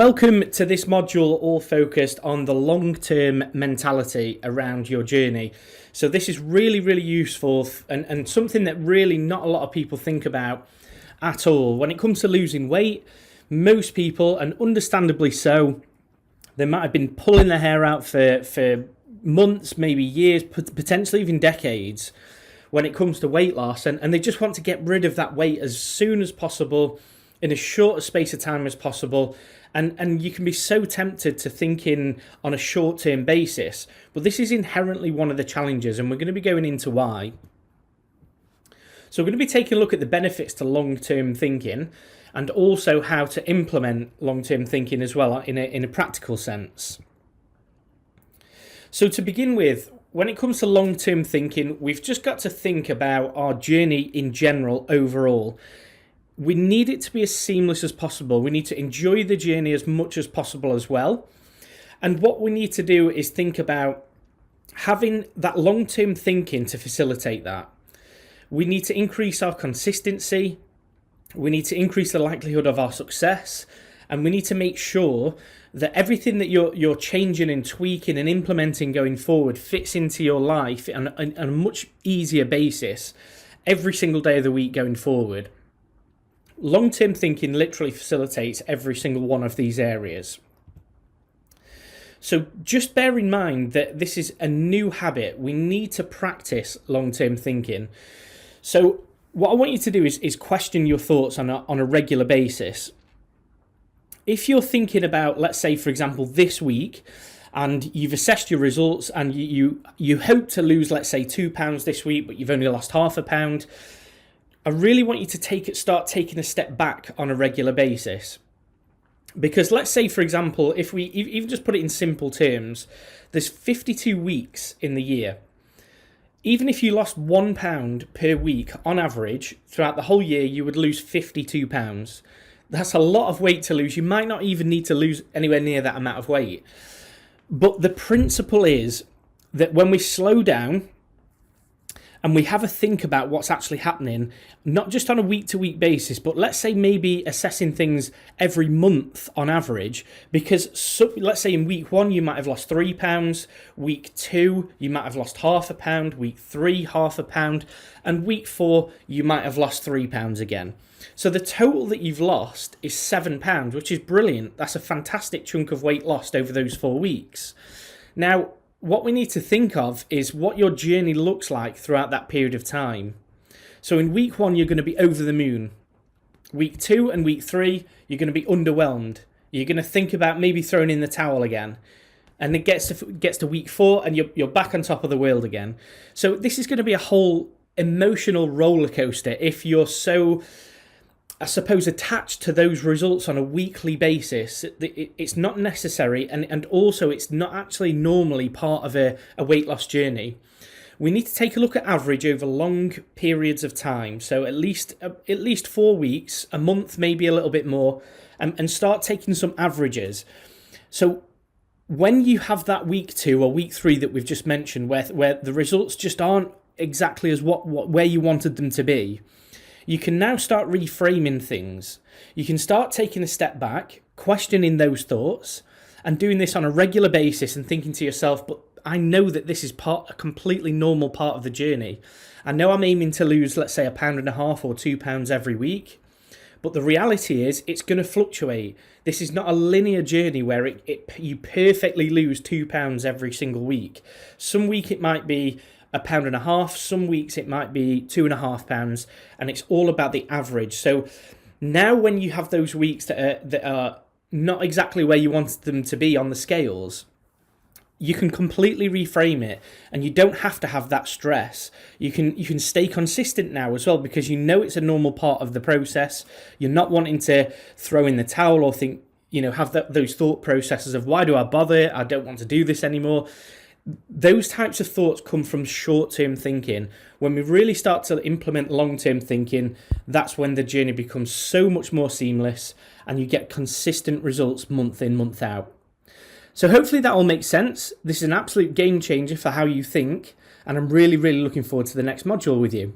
welcome to this module all focused on the long-term mentality around your journey. So this is really, really useful and something that really not a lot of people think about at all. When it comes to losing weight, most people, and understandably so, they might have been pulling their hair out for months, maybe years, potentially even decades when it comes to weight loss, and they just want to get rid of that weight as soon as possible in as short a space of time as possible. And you can be so tempted to thinking on a short-term basis, but this is inherently one of the challenges, and we're going to be going into why. So we're going to be taking a look at the benefits to long-term thinking and also how to implement long-term thinking as well in a practical sense. So to begin with, when it comes to long-term thinking, we've just got to think about our journey in general overall. We need it to be as seamless as possible. We need to enjoy the journey as much as possible as well. And what we need to do is think about having that long-term thinking to facilitate that. We need to increase our consistency. We need to increase the likelihood of our success. And we need to make sure that everything that you're changing and tweaking and implementing going forward fits into your life on a much easier basis every single day of the week going forward. Long-term thinking literally facilitates every single one of these areas. So just bear in mind that this is a new habit. We need to practice long-term thinking. So what I want you to do is question your thoughts on a regular basis. If you're thinking about, let's say, for example, this week, and you've assessed your results and you hope to lose, let's say, £2 this week, but you've only lost half a pound, I really want you to start taking a step back on a regular basis. Because let's say, for example, if we even just put it in simple terms, there's 52 weeks in the year. Even if you lost £1 per week on average throughout the whole year, you would lose £52. That's a lot of weight to lose. You might not even need to lose anywhere near that amount of weight. But the principle is that when we slow down and we have a think about what's actually happening, not just on a week-to-week basis, but let's say maybe assessing things every month on average, because let's say in week 1 you might have lost £3, week 2 you might have lost half a pound, week 3 half a pound, and week 4 you might have lost £3 again. So the total that you've lost is £7, which is brilliant. That's a fantastic chunk of weight lost over those 4 weeks. Now, what we need to think of is what your journey looks like throughout that period of time. So in week 1, you're going to be over the moon. Week 2 and week 3, you're going to be underwhelmed. You're going to think about maybe throwing in the towel again. And it gets to week 4 and you're back on top of the world again. So this is going to be a whole emotional roller coaster if you're so, I suppose, attached to those results on a weekly basis. It's not necessary, and also it's not actually normally part of a weight loss journey. We need to take a look at average over long periods of time, so at least 4 weeks, a month, maybe a little bit more, and start taking some averages. So when you have that week 2 or week 3 that we've just mentioned, where the results just aren't exactly as where you wanted them to be, you can now start reframing things. You can start taking a step back, questioning those thoughts, and doing this on a regular basis and thinking to yourself, but I know that this is a completely normal part of the journey. I know I'm aiming to lose, let's say, £1.5 or £2 every week, but the reality is it's going to fluctuate. This is not a linear journey where you perfectly lose £2 every single week. Some week it might be £1.5, some weeks it might be £2.5, and it's all about the average. So now when you have those weeks that are not exactly where you wanted them to be on the scales, you can completely reframe it, and you don't have to have that stress. You can stay consistent now as well, because you know it's a normal part of the process. You're not wanting to throw in the towel or think, have those thought processes of, why do I bother? I don't want to do this anymore. Those types of thoughts come from short-term thinking. When we really start to implement long-term thinking, that's when the journey becomes so much more seamless and you get consistent results month in, month out. So hopefully that all makes sense. This is an absolute game changer for how you think, and I'm really, really looking forward to the next module with you.